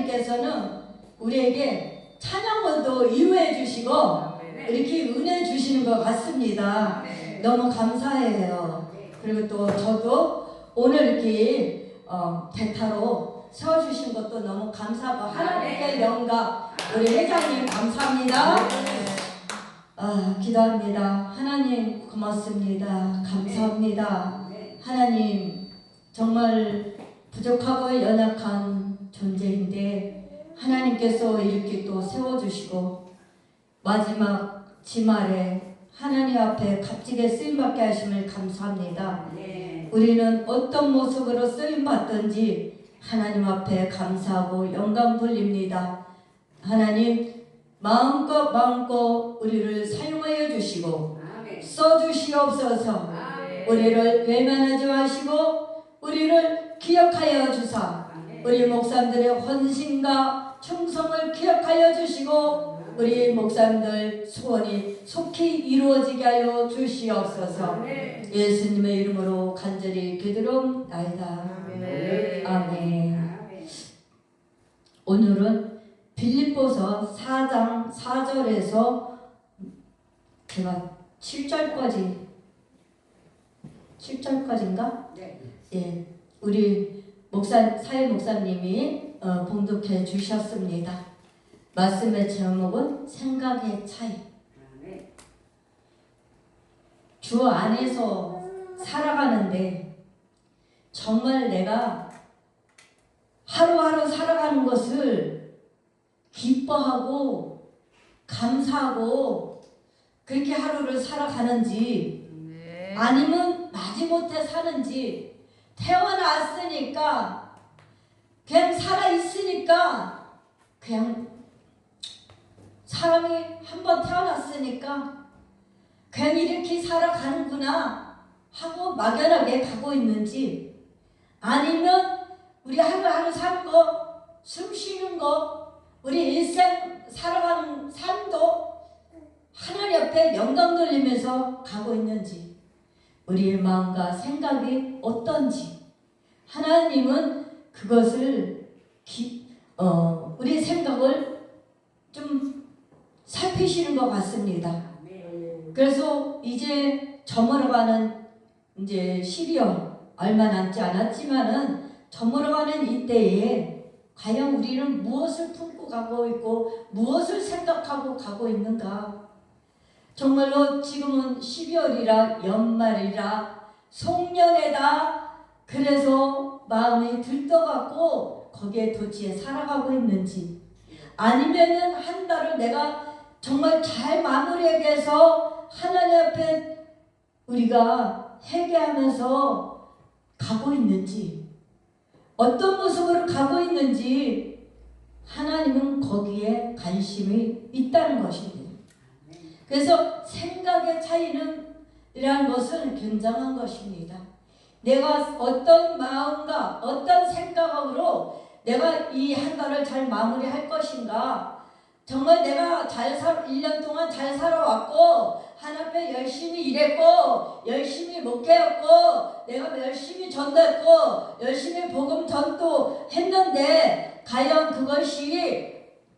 하나님께서는 우리에게 찬양문도 이루해 주시고 이렇게 은혜 주시는 것 같습니다. 너무 감사해요. 그리고 또 저도 오늘 이렇게 대타로 세워주신 것도 너무 감사하고 하나님께 영광. 우리 회장님 감사합니다. 기도합니다. 하나님 고맙습니다. 감사합니다. 하나님 정말 부족하고 연약한 존재인데 하나님께서 이렇게 또 세워주시고 마지막 지말에 하나님 앞에 값지게 쓰임받게 하심을 감사합니다. 우리는 어떤 모습으로 쓰임받든지 하나님 앞에 감사하고 영광 돌립니다. 하나님 마음껏 우리를 사용하여 주시고 써주시옵소서. 우리를 외면하지 마시고 우리를 기억하여 주사 우리 목사님들의 헌신과 충성을 기억하여 주시고 우리 목사님들 소원이 속히 이루어지게 하여 주시옵소서. 예수님의 이름으로 간절히 기도하옵나이다. 아멘. 오늘은 빌립보서 4장 4절에서 제가 7절까지인가? 예, 우리 사회 목사님이 봉독해 주셨습니다. 말씀의 제목은 생각의 차이. 주 안에서 살아가는데 정말 내가 하루하루 살아가는 것을 기뻐하고 감사하고 그렇게 하루를 살아가는지 아니면 마지못해 사는지 태어났으니까 그냥 살아있으니까 그냥 사람이 한번 태어났으니까 그냥 이렇게 살아가는구나 하고 막연하게 가고 있는지 아니면 우리 하루하루 사는 거, 숨 쉬는 거, 우리 일생 살아가는 삶도 하나님 앞에 영광 돌리면서 가고 있는지 우리의 마음과 생각이 어떤지 하나님은 그것을 우리 생각을 좀 살피시는 것 같습니다. 그래서 이제 저물어가는 이제 12월 얼마 남지 않았지만은 저물어가는 이때에 과연 우리는 무엇을 품고 가고 있고 무엇을 생각하고 가고 있는가? 정말로 지금은 12월이라 연말이라 송년회다. 그래서 마음이 들떠갖고 거기에 도취해 살아가고 있는지 아니면은 한 달을 내가 정말 잘 마무리하기 위해서 하나님 앞에 우리가 회개하면서 가고 있는지 어떤 모습으로 가고 있는지 하나님은 거기에 관심이 있다는 것입니다. 그래서 생각의 차이는 이라는 것은 굉장한 것입니다. 내가 어떤 마음과 어떤 생각으로 내가 이 한 달을 잘 마무리할 것인가 정말 내가 1년 동안 잘 살아왔고 하나님 앞에 열심히 일했고 열심히 목회했고 내가 열심히 전도했고 열심히 복음 전도했는데 과연 그것이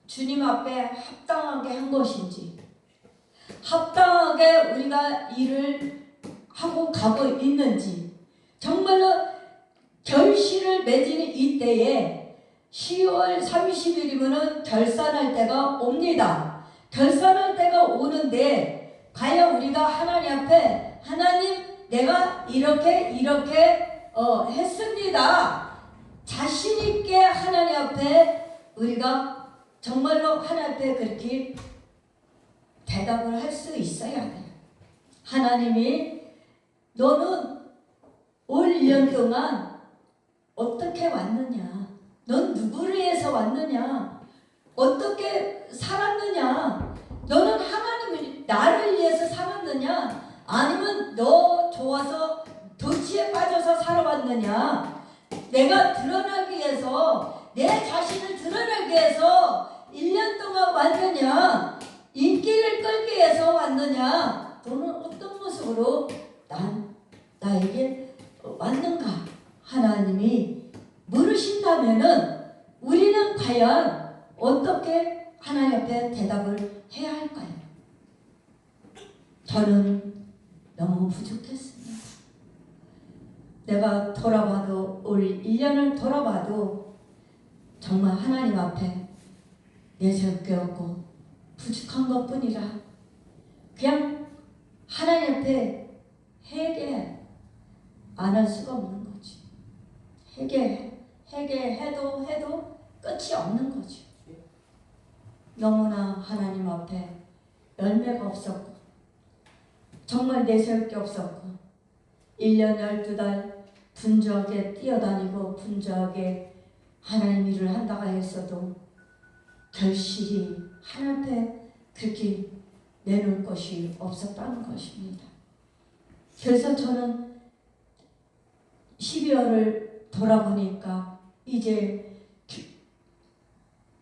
주님 앞에 합당하게 한 것인지 합당하게 우리가 일을 하고 가고 있는지 정말로 결실을 맺는 이때에 10월 30일이면 결산할 때가 옵니다. 결산할 때가 오는데 과연 우리가 하나님 앞에 하나님 내가 이렇게 했습니다. 자신 있게 하나님 앞에 우리가 정말로 하나님 앞에 그렇게 대답을 할 수 있어야 돼요. 하나님이 너는 올 1년 동안 어떻게 왔느냐? 넌 누구를 위해서 왔느냐? 어떻게 살았느냐? 너는 하나님을 나를 위해서 살았느냐? 아니면 너 좋아서 도취에 빠져서 살아왔느냐? 내가 드러나기 위해서 내 자신을 드러내기 위해서 1년 동안 왔느냐? 인기를 끌기 위해서 왔느냐? 너는 어떤 모습으로 나에게 왔는가? 하나님이 물으신다면은 우리는 과연 어떻게 하나님 앞에 대답을 해야 할까요? 저는 너무 부족했습니다. 내가 돌아봐도 올 1년을 돌아봐도 정말 하나님 앞에 내세울 게 없고 부족한 것뿐이라 그냥 하나님 앞에 회개 안 할 수가 없는 거지. 회개해도 끝이 없는 거죠. 너무나 하나님 앞에 열매가 없었고 정말 내세울 게 없었고 1년 12달 분주하게 뛰어다니고 분주하게 하나님 일을 한다고 했어도 결실이 하나님 앞에 그렇게 내놓을 것이 없었다는 것입니다. 그래서 저는 12월을 돌아보니까 이제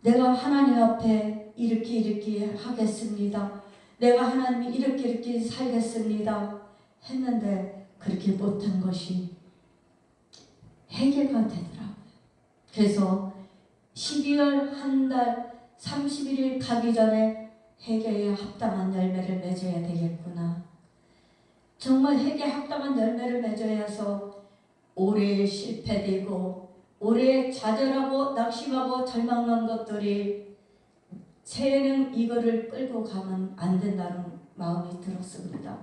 내가 하나님 앞에 이렇게 하겠습니다. 내가 하나님이 이렇게 살겠습니다. 했는데 그렇게 못한 것이 회개가 되더라고요. 그래서 12월 한 달 31일 가기 전에 회개에 합당한 열매를 맺어야 되겠구나. 정말 회개에 합당한 열매를 맺어야 해서 올해 실패되고 올해 좌절하고 낙심하고 절망한 것들이 새해는 이거를 끌고 가면 안 된다는 마음이 들었습니다.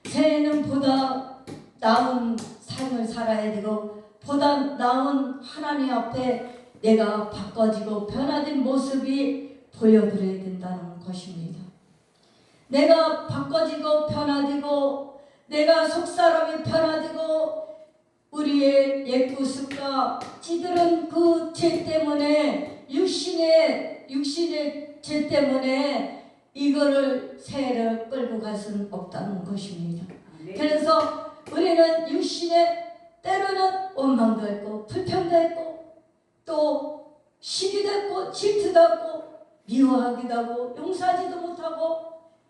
새해는 보다 나은 삶을 살아야 되고 보다 나은 하나님 앞에 내가 바꿔지고 변화된 모습이 보여드려야 된다는 것입니다. 내가 바꿔지고 변화되고 내가 속사람이 변화되고 우리의 옛구습과 찌들은 그 죄 때문에 육신의 죄 때문에 이거를 새해를 끌고 갈 수는 없다는 것입니다. 그래서 우리는 육신의 때로는 원망도 했고 불평도 했고 또 시기도 했고 질투도 하고 미워하기도 하고 용서하지도 못하고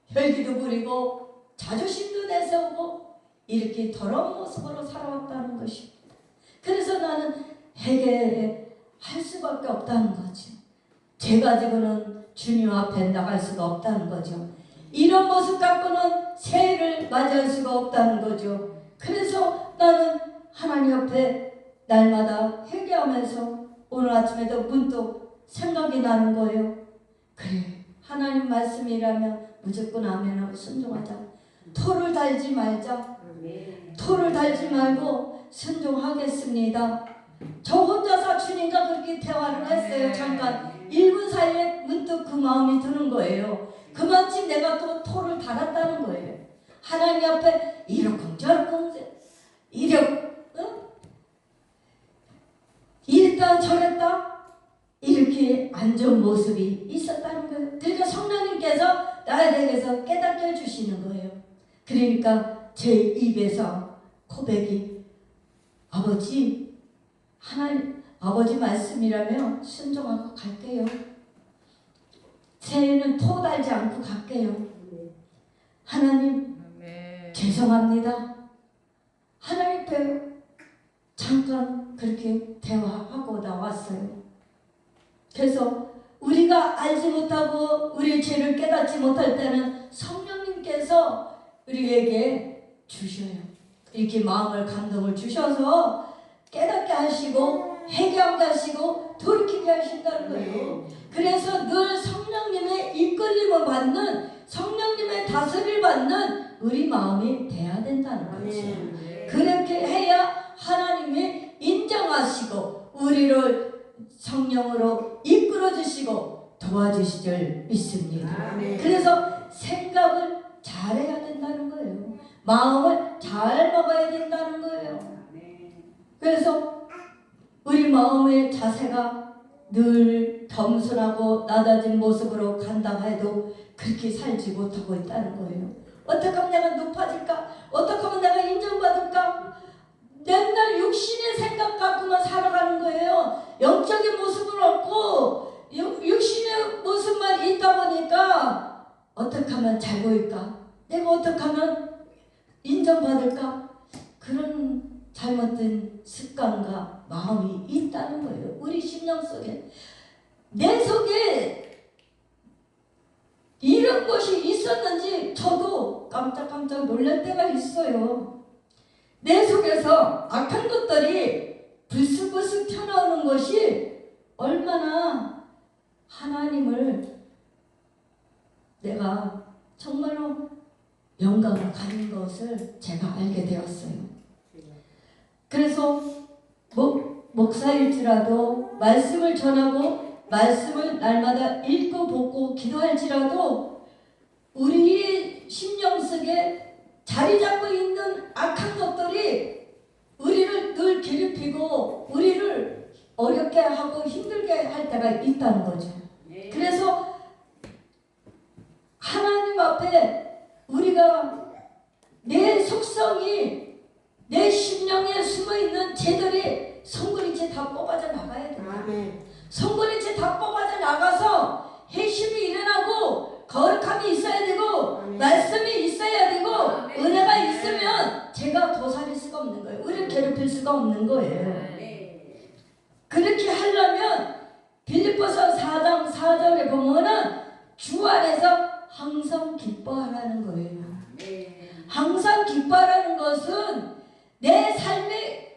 혈기도 부리고 자존심도 내세우고 이렇게 더러운 모습으로 살아왔다는 것입니다. 그래서 나는 회개할 수밖에 없다는 거죠. 죄 가지고는 주님 앞에 나갈 수가 없다는 거죠. 이런 모습 갖고는 새해를 맞이할 수가 없다는 거죠. 그래서 나는 하나님 앞에 날마다 회개하면서 오늘 아침에도 문득 생각이 나는 거예요. 그래, 하나님 말씀이라면 무조건 아멘하고 순종하자. 토를 달지 말자. 토를 달지 말고 순종하겠습니다. 저 혼자서 주님과 그렇게 대화를 했어요. 잠깐 1분 사이에 문득 그 마음이 드는 거예요. 그만큼 내가 또 토를 달았다는 거예요. 하나님 앞에 이러쿵저러쿵 이랬다 저랬다 이렇게 안 좋은 모습이 있었다는 거예요. 그러니까 성령님께서 나에 대해서 깨닫게 해주시는 거예요. 그러니까 제 입에서 고백이 아버지 하나님 아버지 말씀이라면 순종하고 갈게요. 새해는 토 달지 않고 갈게요. 하나님 죄송합니다. 하나님 앞에 잠깐 그렇게 대화하고 나왔어요. 그래서 우리가 알지 못하고 우리의 죄를 깨닫지 못할 때는 성령님께서 우리에게 주셔요. 이렇게 마음을 감동을 주셔서 깨닫게 하시고 회개하게 하시고 돌이키게 하신다는 거예요. 그래서 늘 성령님의 이끌림을 받는 성령님의 다스림을 받는 우리 마음이 돼야 된다는 거죠. 그렇게 해야 하나님이 인정하시고 우리를 성령으로 이끌어 주시고 도와주실 줄 믿습니다. 그래서 생각을 잘해야 된다는 거예요. 마음을 잘 먹어야 된다는 거예요. 그래서 우리 마음의 자세가 늘 겸손하고 낮아진 모습으로 간다고 해도 그렇게 살지 못하고 있다는 거예요. 어떻게 하면 내가 높아질까? 어떻게 하면 내가 인정받을까? 맨날 육신의 생각 갖고만 살아가는 거예요. 영적인 모습은 없고 육신의 모습만 있다 보니까 어떻게 하면 잘 보일까? 내가 어떻게 하면 인정받을까? 그런 잘못된 습관과 마음이 있다는 거예요. 우리 심령 속에. 내 속에 이런 것이 있었는지 저도 깜짝깜짝 놀랄 때가 있어요. 내 속에서 악한 것들이 불쑥불쑥 튀어나오는 것이 얼마나 하나님을 내가 정말로 영광을 가진 것을 제가 알게 되었어요. 그래서 목사일지라도 말씀을 전하고 말씀을 날마다 읽고 보고 기도할지라도 우리의 심령 속에 자리 잡고 있는 악한 것들이 우리를 늘 괴롭히고 우리를 어렵게 하고 힘들게 할 때가 있다는 거죠. 그래서 하나님 앞에 우리가 내 속성이 내 심령에 숨어있는 죄들이 손그리째 다 뽑아져 나가야 된다. 손그리째 다 뽑아져 나가서 회심이 일어나고 거룩함이 있어야 되고 말씀이 있어야 되고 은혜가 있으면 제가 도살릴 수가 없는 거예요. 우리를 괴롭힐 수가 없는 거예요. 그렇게 하려면 빌립보서 4장 4절에 보면은 주 안에서 항상 기뻐하라는 거예요. 항상 기뻐하라는 것은 내 삶이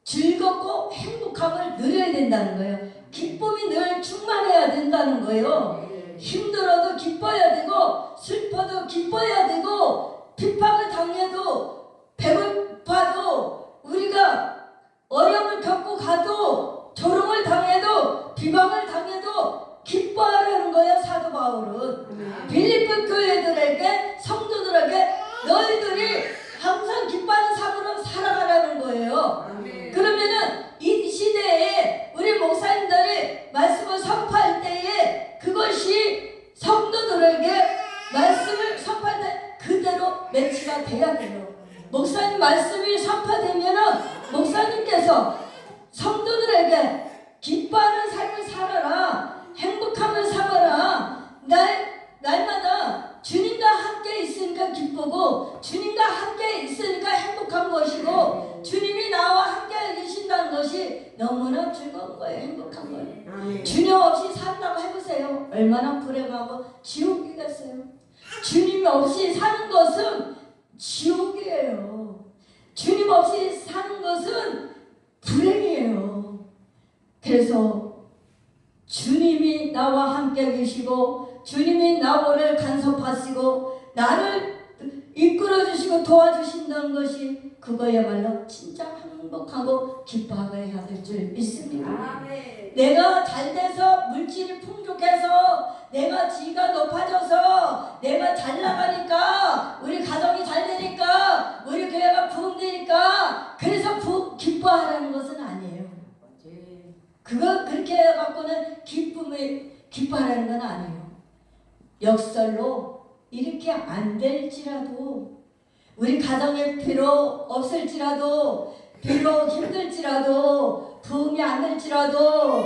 즐겁고 행복함을 누려야 된다는 거예요. 기쁨이 늘 충만해야 된다는 거예요. 힘들어도 기뻐야 되고 슬퍼도 기뻐야 되고 핍박을 당해도 배고파도 우리가 어려움을 겪고 가도 조롱을 당해도 비방을 당해도 기뻐하라는 거예요. 사도 바울은 빌립보 교회들에게 성도들에게 너희들이 항상 기뻐하는 삶으로 살아가라는 거예요. 그러면은 이 시대에 우리 목사님들이 말씀을 선포할 때에 그것이 성도들에게 말씀을 선포할 때 그대로 매치가 돼야 돼요. 목사님 말씀이 선포되면은 목사님께서 성도들에게 기뻐하는 삶을 살아라, 행복함을 삼아라, 날마다 주님과 함께 있으니까 기쁘고 주님과 함께 있으니까 행복한 것이고 주님이 나와 함께 계신다는 것이 너무나 즐거운 거예요. 행복한 거예요. 주님 없이 산다고 해보세요. 얼마나 불행하고 지옥이겠어요. 주님 없이 사는 것은 지옥이에요. 주님 없이 사는 것은 불행이에요. 그래서 주님이 나와 함께 계시고 주님이 나를 간섭하시고 나를 이끌어주시고 도와주신다는 것이 그거야말로 진짜 행복하고 기뻐해야 될 줄 믿습니다. 내가 잘돼서 물질이 풍족해서 내가 지위가 높아져서 내가 잘 나가니까 우리 가정이 잘 되니까 우리 교회가 부흥되니까 그래서 기뻐하라는 것은 아니에요. 그거 그렇게 해갖고는 기뻐하라는 건 아니에요. 역설로 이렇게 안 될지라도 우리 가정에 비록 없을지라도 비록 힘들지라도 부흥이 안 될지라도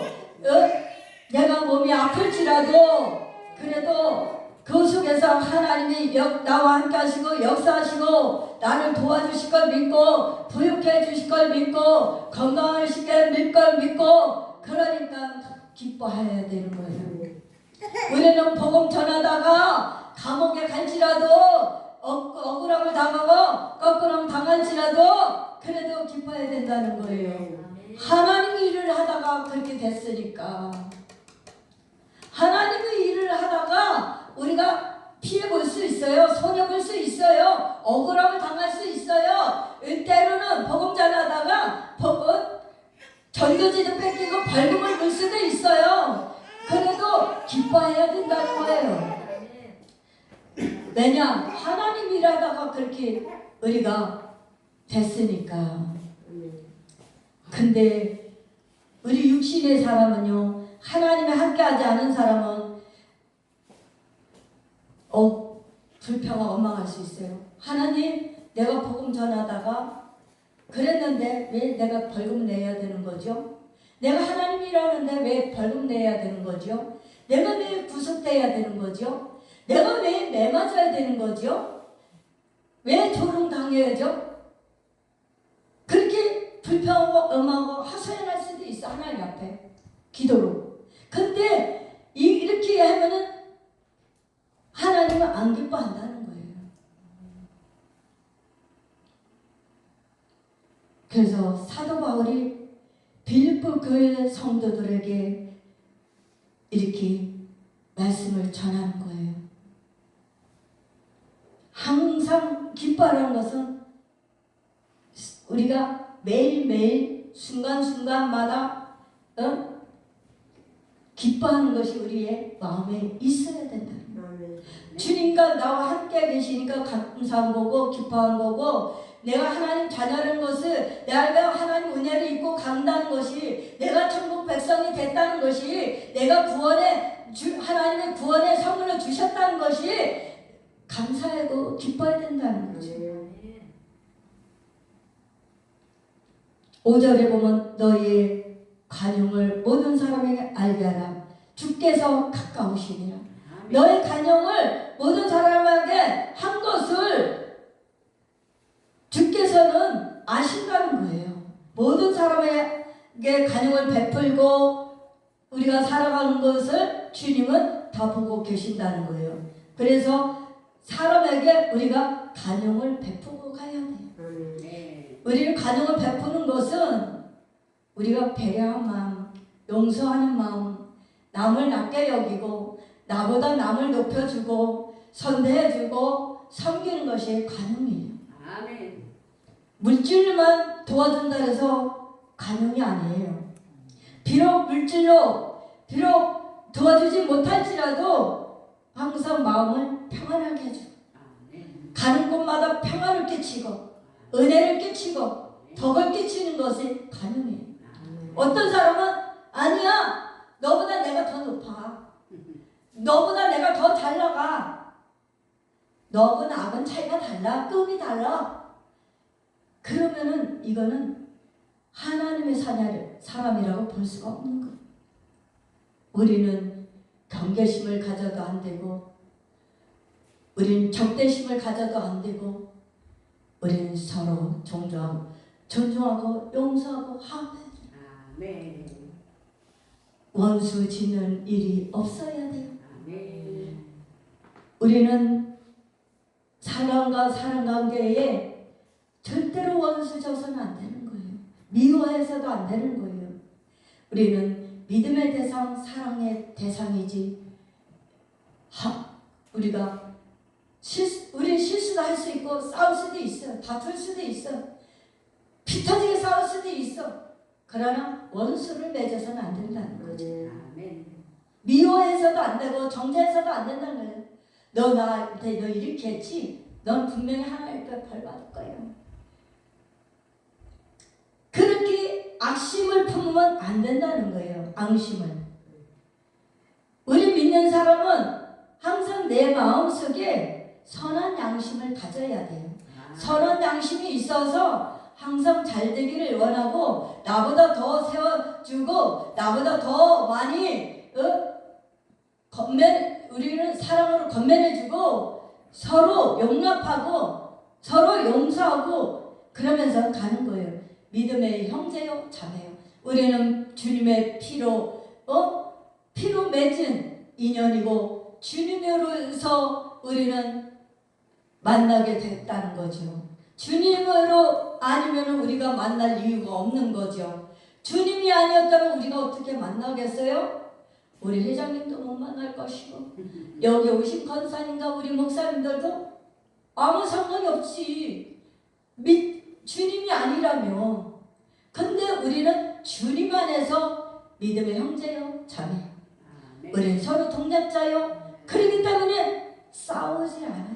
내가 몸이 아플지라도 그래도 그 속에서 하나님이 나와 함께 하시고 역사하시고 나를 도와주실 걸 믿고 부유해 주실 걸 믿고 건강하실 걸 믿고 그러니까 기뻐해야 되는 거예요. 우리는 복음 전하다가 감옥에 갈지라도 억울함을 당하고 거꾸로 당할지라도 그래도 기뻐해야 된다는 거예요. 하나님의 일을 하다가 그렇게 됐으니까 하나님의 일을 하다가 우리가 피해 볼 수 있어요. 손해 볼 수 있어요. 억울함을 당할 수 있어요. 때로는 복음 전하다가 전도지도 뺏기고 벌금을 물 수도 있어요. 그래도 기뻐해야 된다는 거예요. 왜냐? 하나님 일하다가 그렇게 우리가 됐으니까. 근데 우리 육신의 사람은요, 하나님이 함께하지 않은 사람은 불평하고 원망할 수 있어요. 하나님, 내가 복음 전하다가 그랬는데 왜 내가 벌금 내야 되는 거죠? 내가 하나님 일하는데 왜 벌금 내야 되는 거죠? 내가 왜 구속돼야 되는 거죠? 내가 왜 매맞아야 되는 거죠? 왜 조롱당해야죠? 그렇게 불평하고 엄하고 하소연할 수도 있어. 하나님 앞에 기도로. 근데 이렇게 하면은 하나님은 안 기뻐한다는 거예요. 그래서 사도 바울이 빌립보 교회 성도들에게 이렇게 말씀을 전하는 거예요. 항상 기뻐하는 것은 우리가 매일매일 순간순간마다 기뻐하는 것이 우리의 마음에 있어야 된다. 주님과 나와 함께 계시니까 감사한 거고 기뻐한 거고, 내가 하나님 자녀라는 것을, 내가 하나님 은혜를 입고 간다는 것이, 내가 천국 백성이 됐다는 것이, 내가 하나님의 구원의 선물을 주셨다는 것이 감사하고 기뻐야 된다는 거죠. 5절에 보면 너희의 간용을 모든 사람에게 알게 하라. 주께서 가까우시니라. 너의 간용을 모든 사람에게 한 것을 주께서는 아신다는 거예요. 모든 사람에게 간용을 베풀고 우리가 살아가는 것을 주님은 다 보고 계신다는 거예요. 그래서 사람에게 우리가 간용을 베푸고 가야 돼요. 우리는 간용을 베푸는 것은 우리가 배려한 마음, 용서하는 마음, 남을 낮게 여기고 나보다 남을 높여주고 선대해주고 섬기는 것이 간용이에요. 아멘. 물질만 도와준다 해서 간용이 아니에요. 비록 물질로 도와주지 못할지라도 항상 마음을 평안하게 해주고 가는 곳마다 평안을 끼치고 은혜를 끼치고 덕을 끼치는 것이 간용이에요. 어떤 사람은 아니야, 너보다 내가 더 높아, 너보다 내가 더 잘 나가, 너하고 나하고는 차이가 달라, 급이 달라. 그러면은 이거는 하나님의 사람이라고 볼 수가 없는 거예요. 우리는 경계심을 가져도 안 되고, 우리는 적대심을 가져도 안 되고, 우리는 서로 존중하고 용서하고 화합해야 돼요. 원수 짓는 일이 없어야 돼요. 우리는 사랑과 사랑 관계에 절대로 원수 져서는 안 되는 거예요. 미워해서도 안 되는 거예요. 우리는 믿음의 대상, 사랑의 대상이지. 우리 실수도 할 수 있고 싸울 수도 있어, 다툴 수도 있어, 피 터지게 싸울 수도 있어. 그러나 원수를 맺어서는 안 된다는 거죠. 미워해서도 안 되고 정죄해서도 안 된다는 거예요. 너 나한테 너 이렇게 했지? 넌 분명히 하나님께 벌 받을 거야. 그렇게 악심을 품으면 안 된다는 거예요. 앙심을. 우리 믿는 사람은 항상 내 마음속에 선한 양심을 가져야 돼요. 선한 양심이 있어서 항상 잘 되기를 원하고, 나보다 더 세워주고 나보다 더 많이 우리는 사랑으로 건면해주고 서로 용납하고 서로 용서하고 그러면서 가는 거예요. 믿음의 형제요 자매요. 우리는 주님의 피로 맺은 인연이고 주님으로서 우리는 만나게 됐다는 거죠. 주님으로 아니면 우리가 만날 이유가 없는 거죠. 주님이 아니었다면 우리가 어떻게 만나겠어요? 우리 회장님도 못 만날 것이고 여기 오신 권사님과 우리 목사님들도 아무 상관이 없지. 주님이 아니라면. 근데 우리는 주님 안에서 믿음의 형제요 자매요. 우리는 서로 동력자요. 그렇기 때문에 싸우지 않아야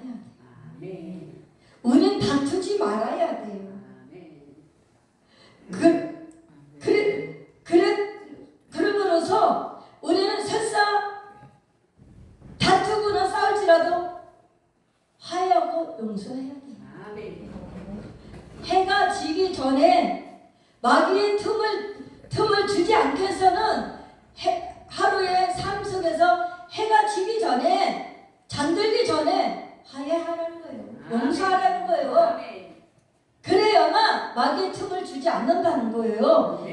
돼. 우리는 다투지 말아야 돼요. 그러므로서 우리는 설사 다투거나 싸울지라도 화해하고 용서해야 돼요. 해가 지기 전에 마귀의 틈을 주지 않기 위해서는 하루의 삶 속에서 해가 지기 전에, 잠들기 전에 화해하라는 거예요. 용서하라는 거예요. 그래야만 마귀의 틈을 주지 주지 않는다는 거예요.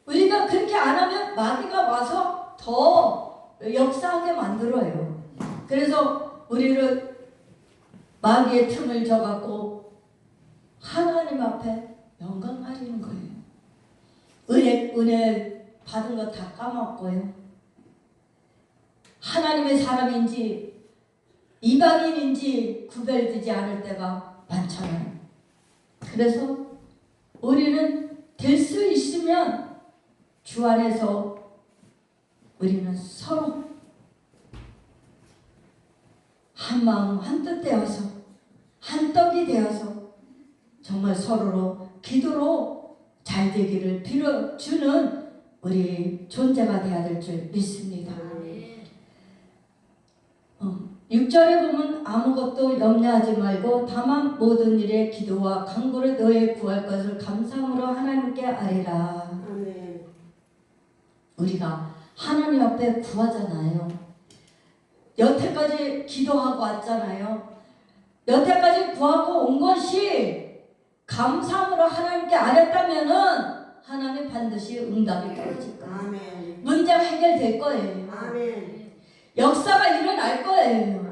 우리가 그렇게 안 하면 마귀가 와서 더 역사하게 만들어요. 그래서 우리를 마귀의 틈을 져갖고 하나님 앞에 영광 가리는 거예요. 은혜 받은 거 다 까먹고요. 하나님의 사람인지 이방인인지 구별되지 않을 때가 많잖아요. 그래서 우리는 될 수 있으면 주 안에서 우리는 서로 한 마음 한 뜻 되어서 한 떡이 되어서 정말 서로로 기도로 잘 되기를 빌어주는 우리 존재가 되어야 될 줄 믿습니다. 6절에 보면 아무것도 염려하지 말고 다만 모든 일에 기도와 간구를 너의 구할 것을 감사함으로 하나님께 아뢰라. 우리가 하나님 앞에 구하잖아요. 여태까지 기도하고 왔잖아요. 여태까지 구하고 온 것이 감사함으로 하나님께 아뢰었다면은 하나님 반드시 응답이 떨어질 거예요. 문제가 해결될 거예요. 역사가 일어날 거예요.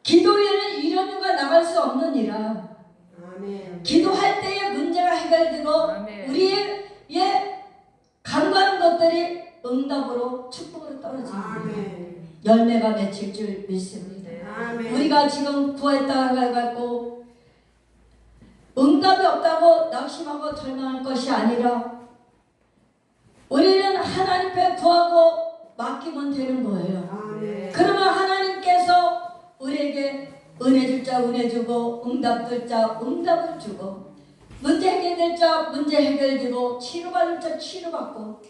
기도에는 이런 이유가 나갈 수 없느니라. 기도할 때에 문제가 해결되고 우리의 간과하는 것들이 응답으로 축복으로 떨어집니다. 열매가 맺힐 줄 믿습니다. 우리가 지금 구했다고 해갖고 응답이 없다고 낙심하고 절망할 것이 아니라 우리는 하나님 앞에 구하고 맡기면 되는 거예요. 그러면 하나님께서 우리에게 은혜 줄 자 은혜 주고 응답 줄 자 응답을 주고 문제 해결될 자 문제 해결되고 치료받을 자 치료받고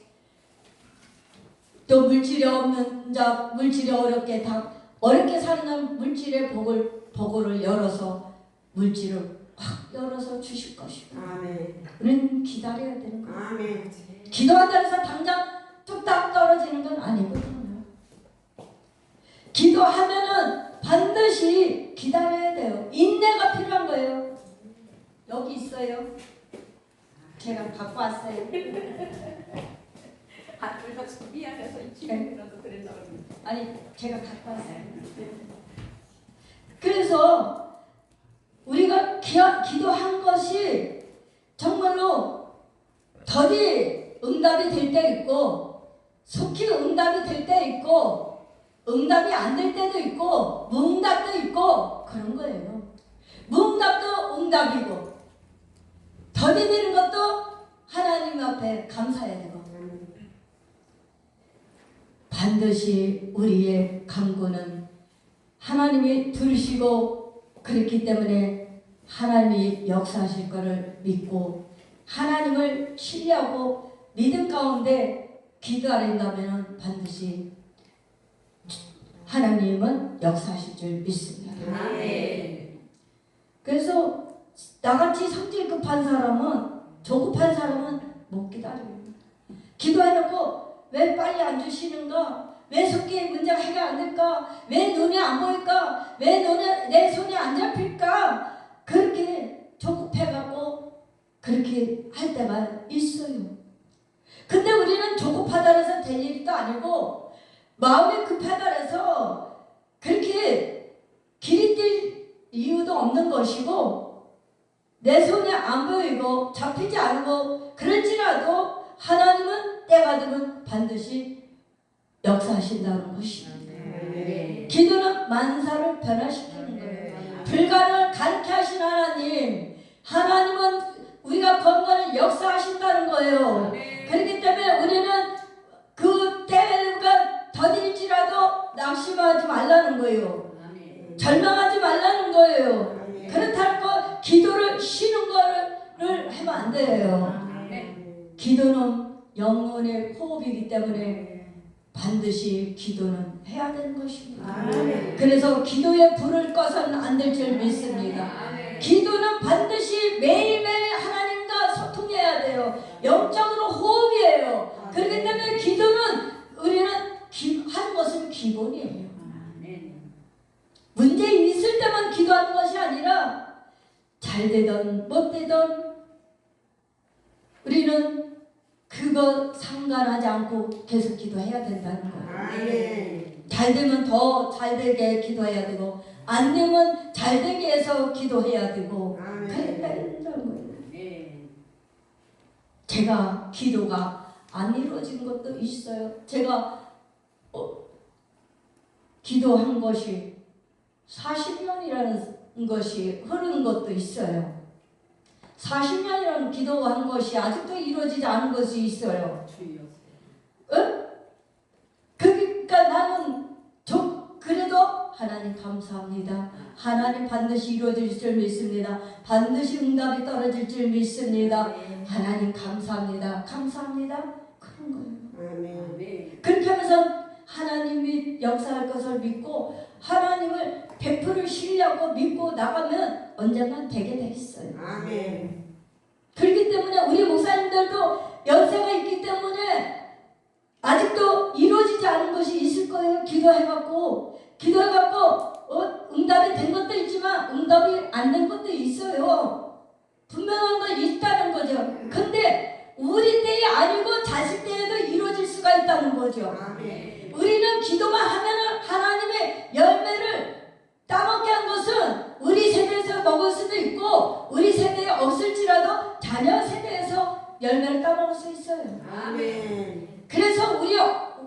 또 물질이 없는 자 물질이 어렵게 사는 물질의 보고를 열어서 물질을 확 열어서 주실 것이고 우리는 기다려야 되는 거예요. 기도한다고 해서 당장 뚝딱 떨어지는 건 아니거든요. 기도하면은 반드시 기다려야 돼요. 인내가 필요한 거예요. 여기 있어요. 제가 갖고 왔어요. 그래서 미안해서 이 친구라도 그랬나 보네. 아니 제가 갖고 왔어요. 그래서 우리가 기도한 것이 정말로 더디 응답이 될 때 있고 속히 응답이 될 때 있고 응답이 안 될 때도 있고 무응답도 있고 그런 거예요. 무응답도 응답이고 더디되는 것도 하나님 앞에 감사해야 되고 반드시 우리의 간구는 하나님이 들으시고 그렇기 때문에 하나님이 역사하실 것을 믿고 하나님을 신뢰하고 믿음 가운데 기도하린다면 반드시 하나님은 역사하실 줄 믿습니다. 그래서 나같이 성질 급한 사람은 조급한 사람은 못 기다려요. 기도해놓고 왜 빨리 안 주시는가? 왜 속기에 문제가 해결 안 될까? 왜 눈에 안 보일까? 왜 내 손에 안 잡힐까? 그렇게 조급해갖고 그렇게 할 때가 있어요. 근데 우리는 조급하다 해서 될 일도 아니고 마음이 급하다 해서 그렇게 길이 뛸 이유도 없는 것이고 내 손에 안 보이고 잡히지 않고 그럴지라도 하나님은 때가 되면 반드시 역사하신다는 것입니다. 기도는 만사를 변화시키는 거예요. 불가능을 가르쳐 하신 하나님은 우리가 건강을 역사하신다는 거예요. 그렇기 때문에 우리는 그 때가 더딜지라도 낙심하지 말라는 거예요. 절망하지 말라는 거예요. 그렇다고 기도를 쉬는 거를 하면 안 돼요. 기도는 영혼의 호흡이기 때문에 반드시 기도는 해야 되는 것입니다. 그래서 기도에 불을 꺼서는 안 될 줄 믿습니다. 기도는 반드시 매일매일 하나님과 소통해야 돼요. 영적으로 호흡이에요. 그렇기 때문에 기도는 우리는 하는 것은 기본이에요. 문제 있을 때만 기도하는 것이 아니라 잘 되든 못 되든 우리는 그거 상관하지 않고 계속 기도해야 된다는 거예요. 아멘. 잘 되면 더 잘 되게 기도해야 되고 안 되면 잘 되게 해서 기도해야 되고 아멘. 그래야 된다는 거예요. 네. 제가 기도가 안 이루어진 것도 있어요. 제가 기도한 것이 40년이라는 것이 흐른 것도 있어요. 40년이라는 기도한 것이 아직도 이루어지지 않은 것이 있어요. 주였어요. 그러니까 나는 그래도 하나님 감사합니다. 하나님 반드시 이루어질 줄 믿습니다. 반드시 응답이 떨어질 줄 믿습니다. 네. 하나님 감사합니다. 감사합니다. 그런 거예요. 아멘. 네. 그렇게 하면서 하나님이 역사할 것을 믿고 하나님을 베풀을 신뢰하고 믿고 나가면 언젠간 되게 돼 있어요. 아멘. 그렇기 때문에 우리 목사님들도 연세가 있기 때문에 아직도 이루어지지 않은 것이 있을 거예요. 기도해갖고 응답이 된 것도 있지만 응답이 안 된 것도 있어요. 분명한 건 있다는 거죠. 근데 우리 때이 아니고 자식 때에도 이루어질 수가 있다는 거죠. 아멘. 우리는 기도만 하면은 하나님의 열매를 따먹게 한 것은 우리 세대에서 먹을 수도 있고 우리 세대에 없을지라도 자녀 세대에서 열매를 따먹을 수 있어요. 아멘. 그래서 우리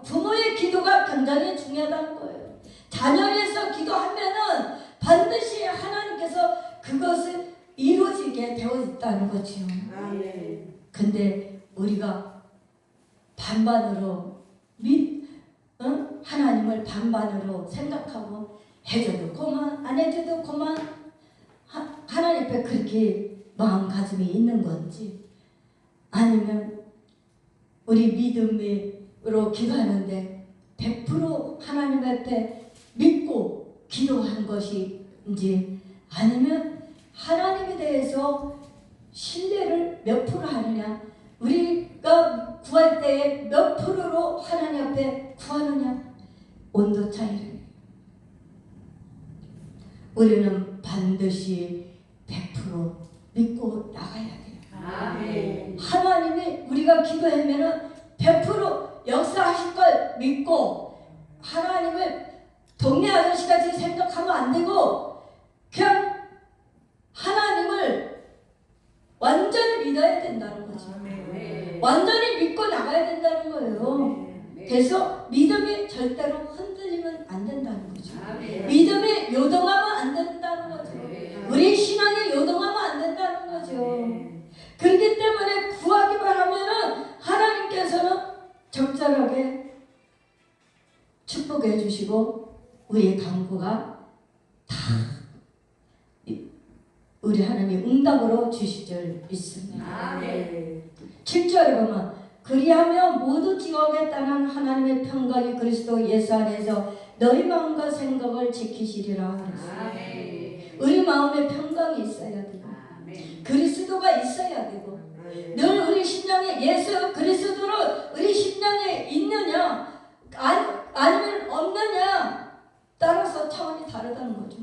부모의 기도가 굉장히 중요하다는 거예요. 자녀를 위해서 기도하면은 반드시 하나님께서 그것을 이루어지게 되어 있다는 거죠. 아멘. 근데 우리가 반반으로 하나님을 반반으로 생각하고 해줘도 고만 안 해줘도 고만 하나님 앞에 그렇게 마음가짐이 있는 건지 아니면 우리 믿음으로 기도하는데 100% 하나님 앞에 믿고 기도한 것인지 아니면 하나님에 대해서 신뢰를 몇 프로 하느냐 우리가 구할 때에 몇 프로로 하나님 앞에 구하느냐 온도 차이를 우리는 반드시 100% 믿고 나가야 돼요. 아멘. 하나님이 우리가 기도하면은 100% 역사하실 걸 믿고 하나님을 동네 아저씨같이 생각하면 안 되고 그냥 하나님을 완전히 믿어야 된다는 거죠. 네. 완전히 믿고 나가야 된다는 거예요. 네. 그래서 믿음이 절대로 흔들리면 안 된다는 거죠. 아멘. 믿음이 요동하면 안 된다는 거죠. 네. 우리 신앙이 요동하면 안 된다는 거죠. 그렇기 때문에 구하기만 하면은 하나님께서는 적절하게 축복해 주시고 우리의 간구가 다 우리 하나님이 응답으로 주실 줄 믿습니다. 아멘. 7절에 보면 그리하며 모두 지어오겠다는 하나님의 평강이 그리스도 예수 안에서 너희 마음과 생각을 지키시리라 그랬어요. 아멘. 우리 마음에 평강이 있어야 되고 아멘. 그리스도가 있어야 되고 늘 우리 심령에 예수 그리스도로 우리 심령에 있느냐 아니면 없느냐 따라서 차원이 다르다는 거죠.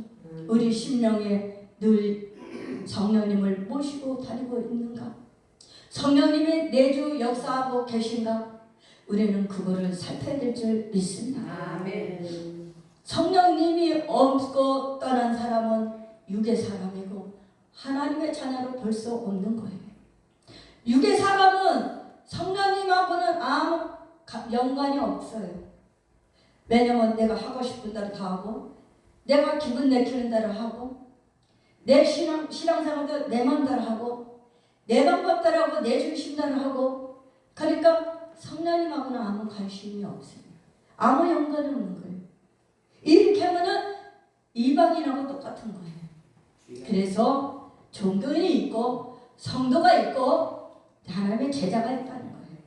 우리 심령에 늘 성령님을 모시고 다니고 있는가? 성령님이 내주 역사하고 계신가? 우리는 그거를 살펴야 될 줄 믿습니다. 아멘. 성령님이 없고 떠난 사람은 육의 사람이고 하나님의 자녀로 볼 수 없는 거예요. 육의 사람은 성령님하고는 아무 연관이 없어요. 왜냐면 내가 하고 싶은 대로 다 하고 내가 기분 내키는 대로 하고 내 신앙생활도 내 맘대로 하고 내 방법대로 하고 내 중심대로 하고 그러니까 성령님하고는 아무 관심이 없어요. 아무 연관이 없는 거예요. 이렇게 하면은 이방인하고 똑같은 거예요. 그래서 종교인이 있고 성도가 있고 하나님의 제자가 있다는 거예요.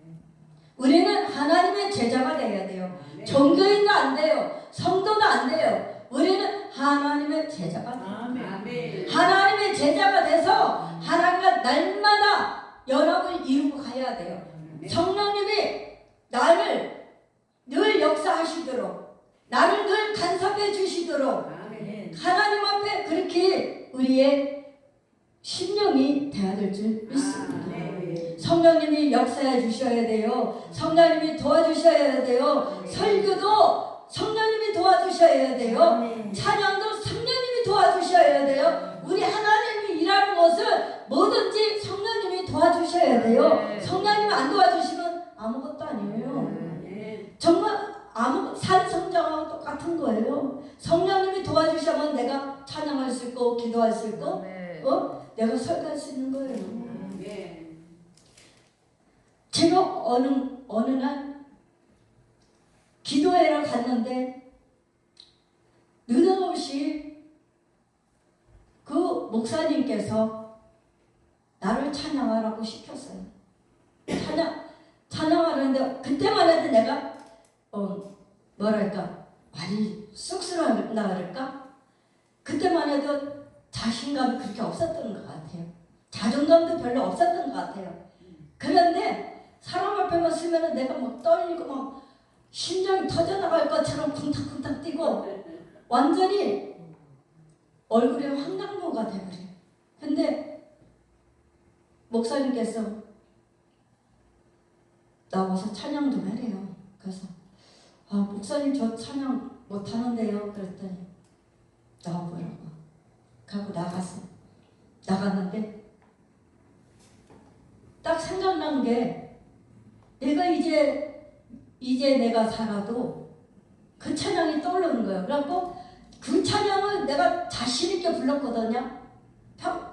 우리는 하나님의 제자가 돼야 돼요. 종교인도 안 돼요. 성도도 안 돼요. 우리는 하나님의 제자가 돼요. 아멘. 하나님의 제자가 돼서 하나님과 날마다 연합을 이루고 가야 돼요. 성령님이 나를 늘 역사하시도록 나를 늘 간섭해 주시도록 아멘. 하나님 앞에 그렇게 우리의 심령이 돼야 될 줄 믿습니다. 네. 성령님이 역사해 주셔야 돼요. 성령님이 도와주셔야 돼요. 설교도 성령님이 도와주셔야 돼요. 네. 찬양도 성령님이 도와주셔야 돼요. 우리 하나님이 일하는 것을 뭐든지 성령님이 도와주셔야 돼요. 성령님이 안 도와주시면 아무것도 아니에요. 네. 정말 산성장하고 똑같은 거예요. 성령님이 도와주시면 내가 찬양할 수 있고 기도할 수 있고 내가 설교할 수 있는 거예요. 네. 제가 어느 날 기도회를 갔는데 느닷없이 그 목사님께서 나를 찬양하라고 시켰어요. 찬양하는데 그때만 해도 내가 뭐랄까 많이 쑥스러웠나 그럴까? 그때만 해도 자신감이 그렇게 없었던 것 같아요. 자존감도 별로 없었던 것 같아요. 그런데 사람 앞에만 서면 내가 막 떨리고 막 심장이 터져나갈 것처럼 쿵탁쿵탁 뛰고 완전히 얼굴에 황당무가 돼버려요. 근데 목사님께서 나와서 찬양 좀 하래요. 그래서 목사님 저 찬양 못하는데요. 그랬더니 나와보라고 하고 나갔는데 딱 생각난 게 내가 이제 내가 살아도 그 찬양이 떠오르는 거예요. 그래갖고 그 찬양을 내가 자신 있게 불렀거든요.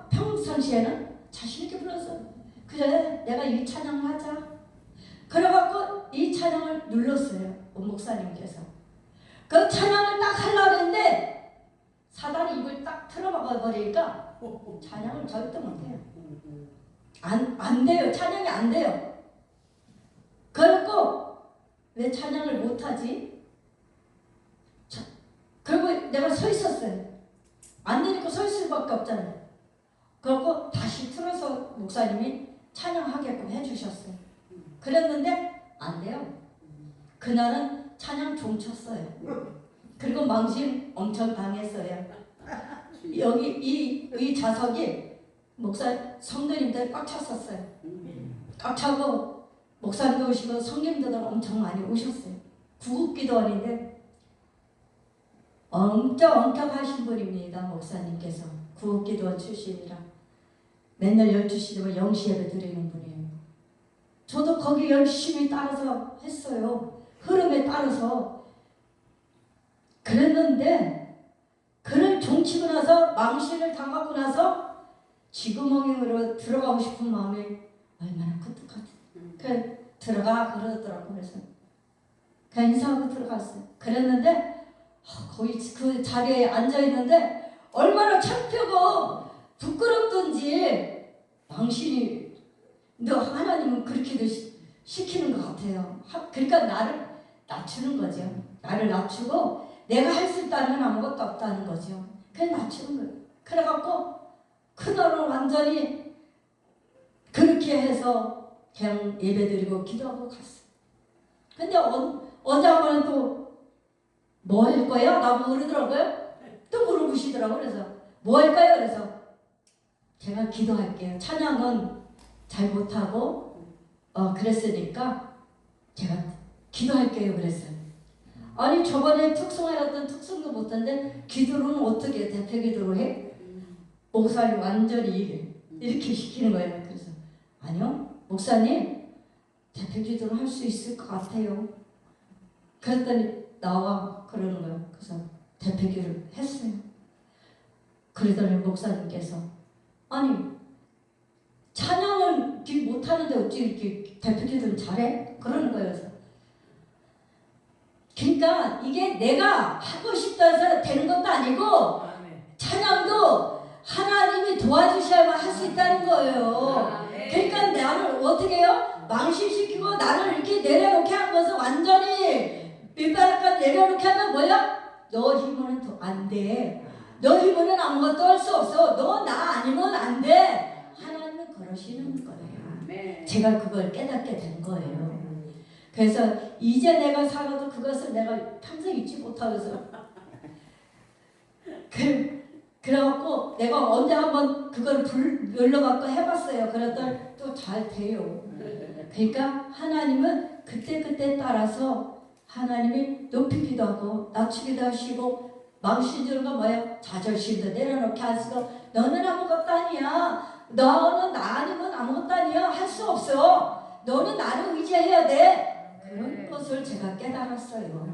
평상시에는 자신 있게 불렀어. 그래 내가 이 찬양을 하자. 그래갖고 이 찬양을 눌렀어요. 목사님께서. 그 찬양을 딱 하려고 했는데 사단이 입을 딱 틀어박아 버리니까 찬양을 절대 못해요. 안 돼요. 찬양이 안 돼요. 그래갖고 왜 찬양을 못하지? 그리고 내가 서 있었어요. 안 되니까 서 있을 수밖에 없잖아요. 그래갖고 다시 틀어서 목사님이 찬양하게끔 해주셨어요. 그랬는데 안 돼요. 그날은 찬양 종쳤어요. 그리고 망신 엄청 당했어요. 여기 이 좌석이 성도님들 꽉 찼었어요. 꽉 차고 목사님도 오시고 성님들도 엄청 많이 오셨어요. 구급기도원인데 엄청 엄격하신 분입니다. 목사님께서 구급기도원 출신이라 맨날 12시 되면 영시예배 드리는 분이에요. 저도 거기 열심히 따라서 했어요. 흐름에 따라서. 그랬는데 그를 종치고 나서 망신을 당하고 나서 지구멍으로 들어가고 싶은 마음이 얼마나 끄떡하지. 그래 들어가 그러더라고. 그래서 그냥 인사하고 들어갔어요. 그랬는데 거기 그 자리에 앉아있는데 얼마나 창피하고 부끄럽던지 망신이 너 하나님은 그렇게도 시키는 것 같아요. 그러니까 나를 낮추는 거죠. 나를 낮추고 내가 할 수 있다면 아무것도 없다는 거죠. 그냥 낮추는 거예요. 그래갖고 그날은 완전히 그렇게 해서 그냥 예배드리고 기도하고 갔어요. 근데 어제 한 번은 또 뭐 할 거야? 나보고 그러더라고요. 또 물어보시더라고요. 그래서 뭐 할까요? 그래서 제가 기도할게요. 찬양은 잘 못하고 그랬으니까 제가 기도할게요. 그랬어요. 아니 저번에 특송해놨던 특송도 못한데 기도는 어떻게 대표 기도를 해? 목사님 완전히 이렇게 시키는 거예요. 그래서 아니요 목사님 대표 기도를 할 수 있을 것 같아요. 그랬더니 나와 그러는 거예요. 그래서 대표 기도를 했어요. 그러더니 목사님께서 아니 찬양을 못하는데 어찌 이렇게 대표 기도를 잘해? 그러는 거예요. 그래서 그러니까 이게 내가 하고 싶다 해서 되는 것도 아니고 찬양도 하나님이 도와주셔야만 할 수 있다는 거예요. 그러니까 나를 어떻게 해요? 망신시키고 나를 이렇게 내려놓게 한 것은 완전히 밑바닥까지 내려놓게 하면 뭐야? 너 힘으로는 안 돼. 너 힘으로는 아무것도 할 수 없어. 너 나 아니면 안 돼. 하나님은 그러시는 거예요. 제가 그걸 깨닫게 된 거예요. 그래서 이제 내가 살아도 그것을 내가 평생 잊지 못하면서 그래갖고 내가 언제 한번 그걸 눌러갖고 해봤어요. 그랬더니 또 잘 돼요. 그러니까 하나님은 그때그때 따라서 하나님이 높이기도 하고 낮추기도 하시고 망신주는 건 뭐예요? 자존심도 내려놓게 하시고 너는 아무것도 아니야. 너는 나 아니면 아무것도 아니야. 할 수 없어. 너는 나를 의지해야 돼. 그런 것을 제가 깨달았어요.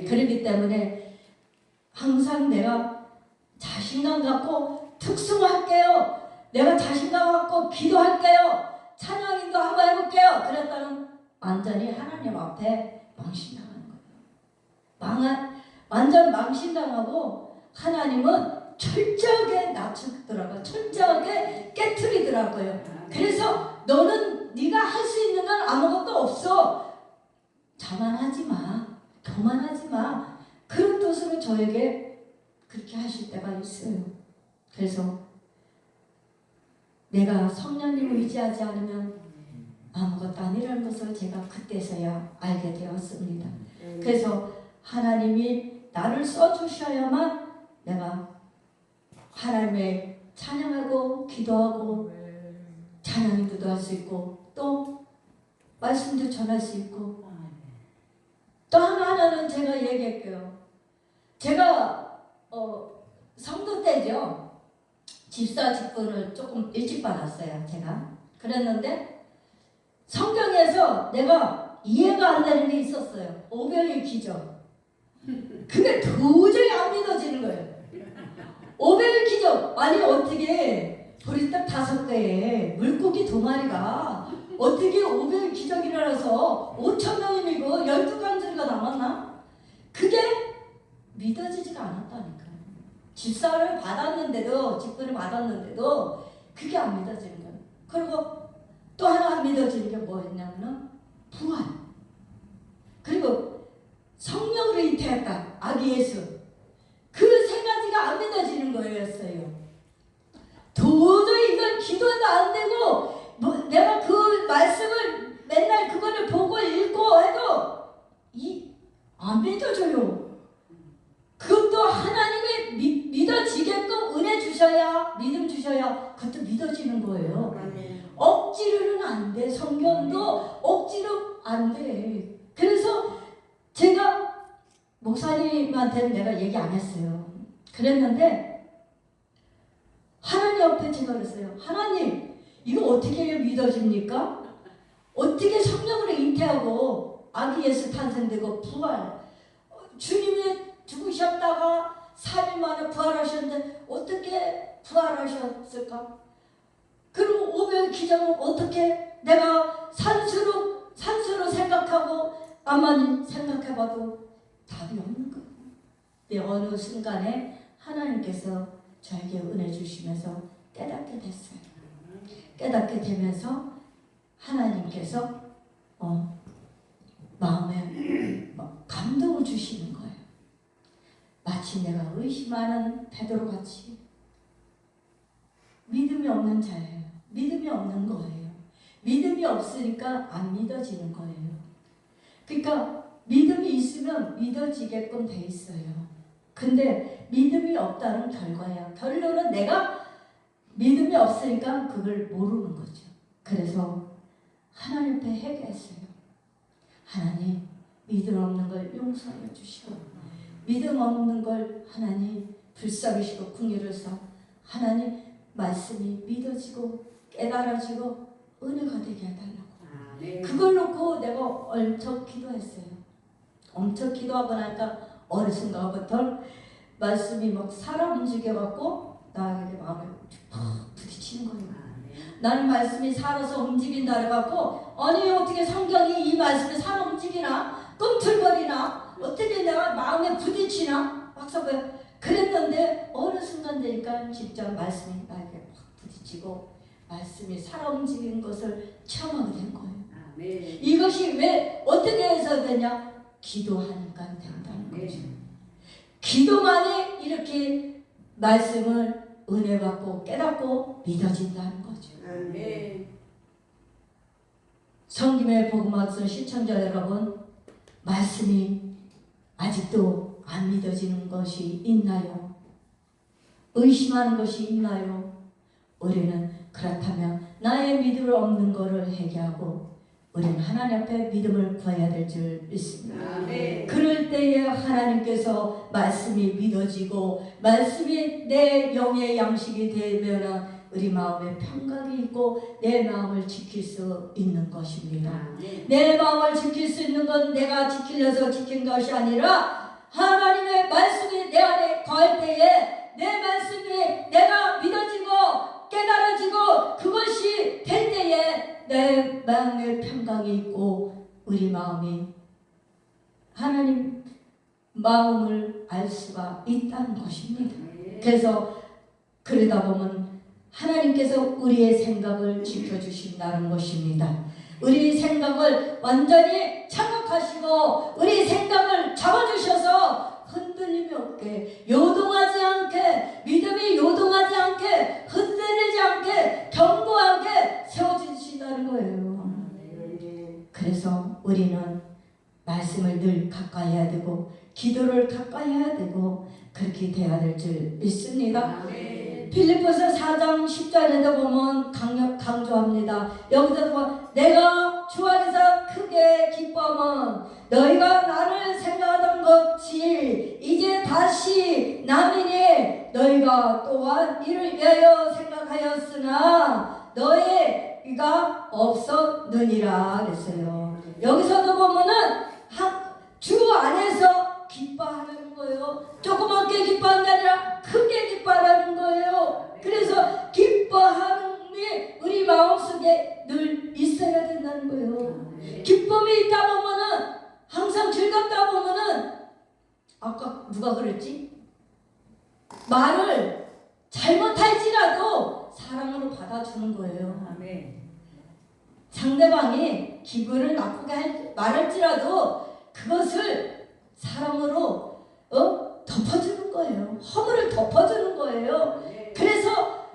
그렇기 때문에 항상 내가 자신감 갖고 특성할게요. 내가 자신감 갖고 기도할게요. 찬양인도 한번 해볼게요. 그랬다는 완전히 하나님 앞에 망신당하는 거예요. 완전 망신당하고 하나님은 철저하게 낮추더라고요. 철저하게 깨트리더라고요. 그래서 너는 네가 할 수 있는 건 아무것도 없어. 자만하지 마. 교만하지 마. 그런 뜻으로 저에게 그렇게 하실 때가 있어요. 그래서 내가 성령님을 의지하지 않으면 아무것도 아니라는 것을 제가 그때서야 알게 되었습니다. 그래서 하나님이 나를 써주셔야만 내가 하나님의 찬양하고 기도하고 찬양인도 할 수 있고 또 말씀도 전할 수 있고 또 하나는 제가 얘기할게요. 제가 성도 때죠. 집사 직분을 조금 일찍 받았어요. 제가 그랬는데 성경에서 내가 이해가 안 되는 게 있었어요. 오병의 기적. 그게 도저히 안 믿어지는 거예요. 오병의 기적. 아니 어떻게 보리떡 5개에 물고기 2마리가 어떻게 오병의 기적이 일어나서 5,000명이고 12강들이가 남았나? 그게 믿어지지가 않았다니까요. 집사를 받았는데도 직분을 받았는데도 그게 안 믿어지는 거예요. 그리고 또 하나 안 믿어지는 게 뭐였냐면은 부활. 그리고 성령으로 잉태했다. 아기 예수. 그 3가지가 안 믿어지는 거였어요. 도저히 이건 기도도 안 되고 내가 그 말씀을 맨날 그거를 보고 읽고 해도 안 믿어져요. 그것도 하나님의 믿어지게끔 은혜 주셔야 믿음 주셔야 그것도 믿어지는 거예요. 억지로는 안 돼. 성경도 억지로 안 돼. 그래서 제가 목사님한테는 내가 얘기 안 했어요. 그랬는데 하나님 옆에 제가 그랬어요. 하나님 이거 어떻게 믿어집니까? 어떻게 성령으로 잉태하고 아기 예수 탄생되고 부활 주님이 죽으셨다가 3일 만에 부활하셨는데 어떻게 부활하셨을까? 그리고 오병의 기적은 어떻게 내가 산수로 생각하고 아무리 생각해봐도 답이 없는 거예요. 근데 어느 순간에 하나님께서 저에게 은혜 주시면서 깨닫게 됐어요. 깨닫게 되면서 하나님께서 마음에 감동을 주시는 거예요. 마치 내가 의심하는 베드로같이 믿음이 없는 자예요. 믿음이 없는 거예요. 믿음이 없으니까 안 믿어지는 거예요. 그러니까 믿음이 있으면 믿어지게끔 돼 있어요. 근데 믿음이 없다는 결과야. 결론은 내가 믿음이 없으니까 그걸 모르는 거죠. 그래서 하나님 앞에 회개했어요. 하나님 믿음 없는 걸 용서해 주시고 믿음 없는 걸 하나님 불쌍히시고 긍휼해서 하나님 말씀이 믿어지고 깨달아지고 은혜가 되게 해달라고. 그걸 놓고 내가 엄청 기도했어요. 엄청 기도하고 나니까 어느 순간부터 말씀이 막 살아 움직여갖고 나에게 마음에 팍 부딪히는 거예요. 나는 말씀이 살아서 움직인다 그래갖고 아니 어떻게 성경이 이 말씀이 살아 움직이나 꿈틀거리나 어떻게 내가 마음에 부딪히나 막 그랬는데 어느 순간 되니까 진짜 말씀이 나에게 팍 부딪히고 말씀이 살아 움직이는 것을 체험하게 된 거예요. 이것이 왜 어떻게 해서 되냐? 기도하니까 된다는 거죠. 기도만이 이렇게 말씀을 은혜 받고 깨닫고 믿어진다는 거죠. 성김의 복음학습 시청자 여러분, 말씀이 아직도 안 믿어지는 것이 있나요? 의심하는 것이 있나요? 우리는 그렇다면 나의 믿음을 없는 것을 회개하고 우리는 하나님 앞에 믿음을 구해야 될 줄 믿습니다. 아멘. 그럴 때에 하나님께서 말씀이 믿어지고 말씀이 내 영의 양식이 되면 우리 마음에 평강이 있고 내 마음을 지킬 수 있는 것입니다. 아멘. 내 마음을 지킬 수 있는 건 내가 지키려서 지킨 것이 아니라 하나님의 말씀이 내 안에 거할 때에 내 말씀이 내가 믿어지고 깨달아지고 그것이 될 때에 내 마음에 평강이 있고 우리 마음이 하나님 마음을 알 수가 있다는 것입니다. 그래서 그러다 보면 하나님께서 우리의 생각을 지켜주신다는 것입니다. 우리 생각을 완전히 착각하시고 우리 생각을 잡아주셔서 흔들림이 없게 요동하지 않게 믿음이 요동하지 않게 흔들리지 않게 견고하게 세워주신다는 거예요. 그래서 우리는 말씀을 늘 가까이 해야 되고 기도를 가까이 해야 되고 그렇게 돼야 될 줄 믿습니다. 아멘. 빌립보서 4장 10절에도 보면 강조합니다. 여기서 보면 내가 주 안에서 크게 기뻐하면 너희가 나를 생각하던 것이 이제 다시 남이니 너희가 또한 이를 위하여 생각하였으나 너의 의가 없었느니라 그랬어요. 여기서도 보면은 주 안에서 기뻐하는 거예요. 조그맣게 기뻐하는 게 아니라 크게 기뻐하는 거예요. 그래서 기뻐함이 우리 마음속에 늘 있어야 된다는 거예요. 기쁨이 있다 보면은 항상 즐겁다 보면은 아까 누가 그랬지? 말을 잘못할지라도 사랑으로 받아주는 거예요. 아멘. 상대방이 기분을 나쁘게 말할지라도 그것을 사랑으로 덮어주는 거예요. 허물을 덮어주는 거예요. 그래서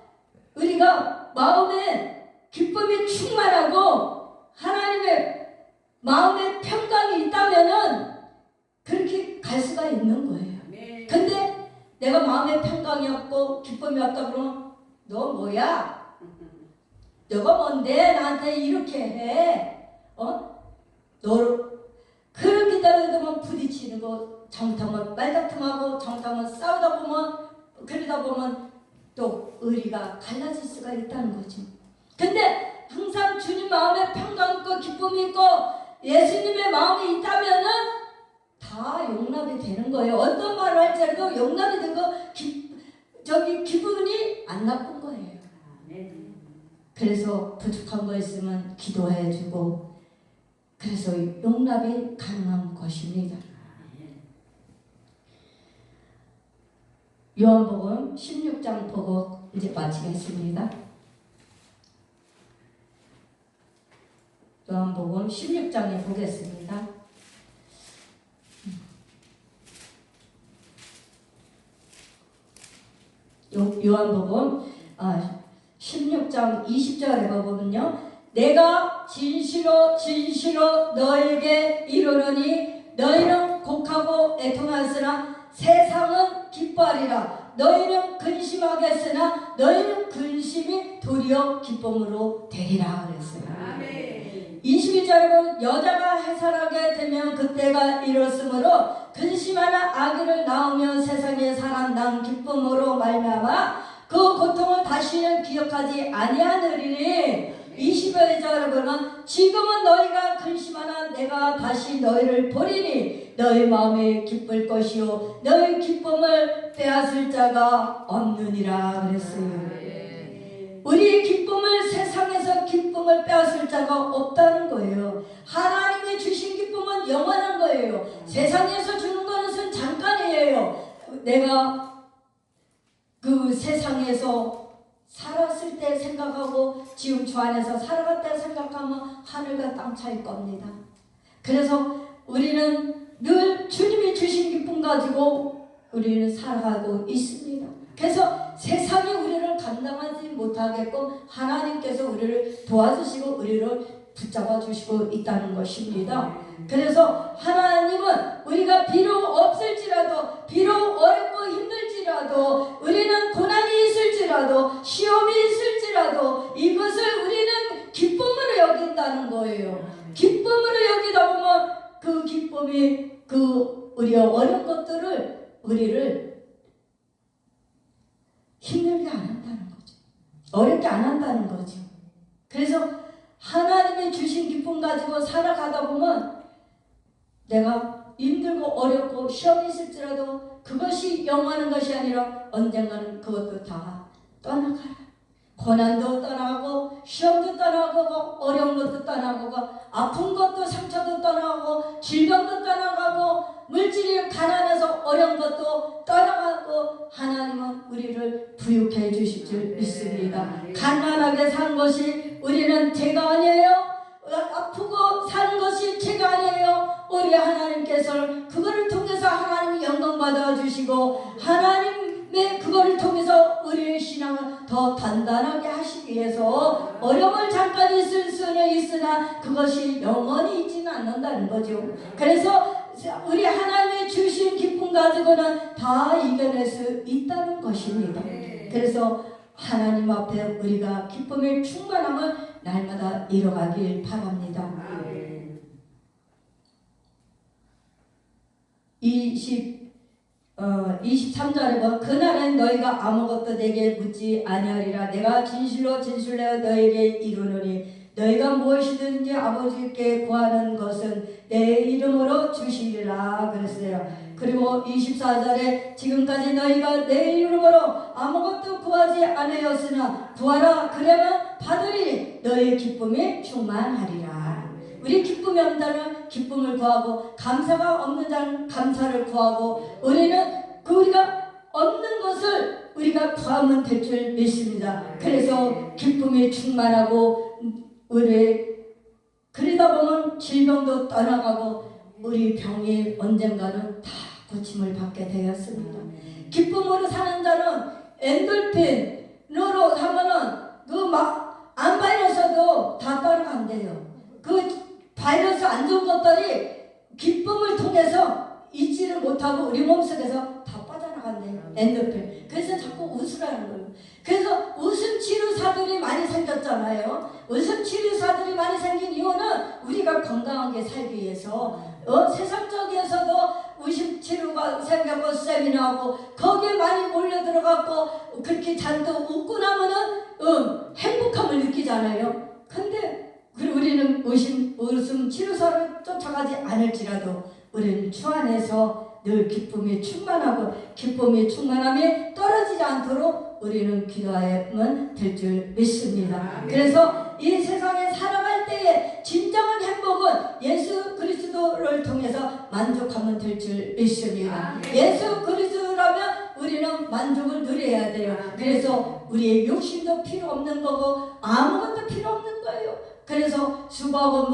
우리가 마음에 기쁨이 충만하고 하나님의 마음에 평강이 있다면은 그렇게 갈 수가 있는 거예요. 근데 내가 마음에 평강이 없고 기쁨이 없다 그러면 너 뭐야? 너가 뭔데 나한테 이렇게 해? 너 그렇게 되면 부딪히는 거 잘못하면 말다툼하고 잘못하면 싸우다 보면 그러다 보면 또 의리가 갈라질 수가 있다는 거죠. 근데 항상 주님 마음에 평강 있고 기쁨이 있고 예수님의 마음이 있다면은 다 용납이 되는 거예요. 어떤 말을 할지라도 용납이 되고 기분이 안 나쁜 거예요. 그래서 부족한 거 있으면 기도해 주고 그래서 용납이 가능한 것입니다. 요한복음 16장 보고 이제 마치겠습니다. 요한복음 16장에 보겠습니다. 요한복음 16장 20절에 보면요. 내가 진실로 진실로 너에게 이르노니 너희는 곡하고 애통하였으나 세상은 기뻐하리라. 너희는 근심하겠으나 너희는 근심이 도리어 기쁨으로 되리라 그랬어요. 아멘. 21절에 보면 여자가 해산하게 되면 그때가 이렇으므로 근심하나 아기를 낳으며 세상에 살아 난 기쁨으로 말미암아 그 고통을 다시는 기억하지 아니하느니라. 21절에 보면 지금은 너희가 근심하나 내가 다시 너희를 보리니 너희 마음에 기쁠 것이요 너희 기쁨을 빼앗을 자가 없느니라 그랬어요. 우리의 기쁨을 세상에서 기쁨을 빼앗을 자가 없다는 거예요. 하나님이 주신 기쁨은 영원한 거예요. 세상에서 주는 것은 잠깐이에요. 내가 그 세상에서 살았을 때 생각하고 지금 주 안에서 살아갈 때 생각하면 하늘과 땅 차일 겁니다. 그래서 우리는 늘 주님이 주신 기쁨 가지고 우리는 살아가고 있습니다. 그래서 세상이 우리를 감당하지 못하게끔 하나님께서 우리를 도와주시고 우리를 붙잡아 주시고 있다는 것입니다. 그래서 하나님은 우리가 비록 없을지라도 비록 어렵고 힘들지라도 우리는 고난 어려운 것들을 우리를 힘들게 안 한다는 거죠. 어렵게 안 한다는 거죠. 그래서 하나님이 주신 기쁨 가지고 살아가다 보면 내가 힘들고 어렵고 시험이 있을지라도 그것이 영원한 것이 아니라 언젠가는 그것도 다 떠나가라. 고난도 떠나가고 시험도 떠나가고 어려운 것도 떠나가고 아픈 것도 상처도 떠나가고 질병도 떠나가고 물질이 가난해서 어려운 것도 떠나가고 하나님은 우리를 부유케 해주실 줄 믿습니다. 가난하게 산 것이 우리는 죄가 아니에요. 아프고 사는 것이 죄가 아니에요. 우리 하나님께서는 그거를 통해서 하나님이 영광 받아 주시고 하나님의 그거를 통해서 우리의 신앙을 더 단단하게 하시기 위해서 어려움을 잠깐 있을 수는 있으나 그것이 영원히 있지는 않는다는 거죠. 그래서 우리 하나님의 주신 기쁨 가지고는 다 이겨낼 수 있다는 것입니다. 그래서 하나님 앞에 우리가 기쁨의 충만함을 날마다 이뤄가길 바랍니다. 23절에 보면 그날엔 너희가 아무것도 내게 묻지 아니하리라. 내가 진실로 진실로 너희에게 이루노니 너희가 무엇이든지 아버지께 구하는 것은 내 이름으로 주시리라 그랬어요. 그리고 24절에 지금까지 너희가 내 이름으로 아무것도 구하지 않으였으나 구하라 그러면 받으리. 너희의 기쁨이 충만하리라. 우리 기쁨이 없는 자는 기쁨을 구하고 감사가 없는 자는 감사를 구하고 우리는 우리가 없는 것을 우리가 구하면 될 줄 믿습니다. 그래서 기쁨이 충만하고 우리 그러다 보면 질병도 떠나가고 우리 병이 언젠가는 다 고침을 받게 되었습니다. 기쁨으로 사는 자는 엔돌핀으로 하면은 그 막 안 바이러스도 다 떠나간대요. 그 바이러스 안 좋은 것들이 기쁨을 통해서 잊지를 못하고 우리 몸속에서 다 빠져나간대요. 엔돌핀. 그래서 자꾸 웃으라는 거예요. 그래서 웃음 치료사들이 많이 생겼잖아요. 웃음 치료사들이 많이 생긴 이유는 우리가 건강하게 살기 위해서 세상적에서도 웃음 치료가 생기고 세미나하고 거기에 많이 몰려 들어갔고 그렇게 잔뜩 웃고 나면은 행복함을 느끼잖아요. 근데 우리는 웃음 치료사를 쫓아가지 않을지라도 우리는 주 안에서 늘 기쁨이 충만하고 기쁨이 충만함이 떨어지지 않도록 우리는 기도하면 될 줄 믿습니다. 그래서 이 세상에 살아갈 때에 진정한 행복은 예수 그리스도를 통해서 만족하면 될 줄 믿습니다. 예수 그리스도라면 우리는 만족을 누려야 돼요. 그래서 우리의 욕심도 필요 없는 거고 아무것도 필요 없는 거예요. 그래서 수고하고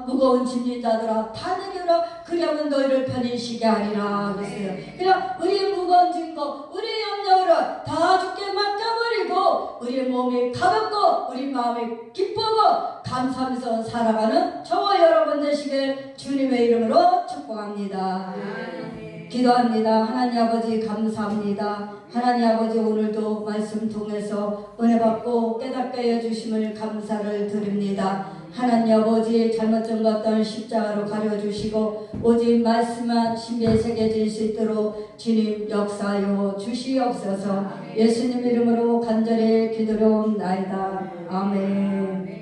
무거운 짐진 자들아 다 내려라. 그러면 너희를 편히 쉬게 하리라 그랬어요. 그냥 우리의 무거운 짐거 우리의 염려를 다 주께 맡겨버리고 우리의 몸이 가볍고 우리 마음이 기쁘고 감사하면서 살아가는 저와 여러분 되시길 주님의 이름으로 축복합니다. 기도합니다. 하나님 아버지 감사합니다. 하나님 아버지 오늘도 말씀 통해서 은혜 받고 깨닫게 해주심을 감사를 드립니다. 하나님 아버지 잘못된 것들 십자가로 가려주시고 오직 말씀만 신비에 새겨질 수 있도록 주님 역사하여 주시옵소서. 예수님 이름으로 간절히 기도로옵나이다. 아멘.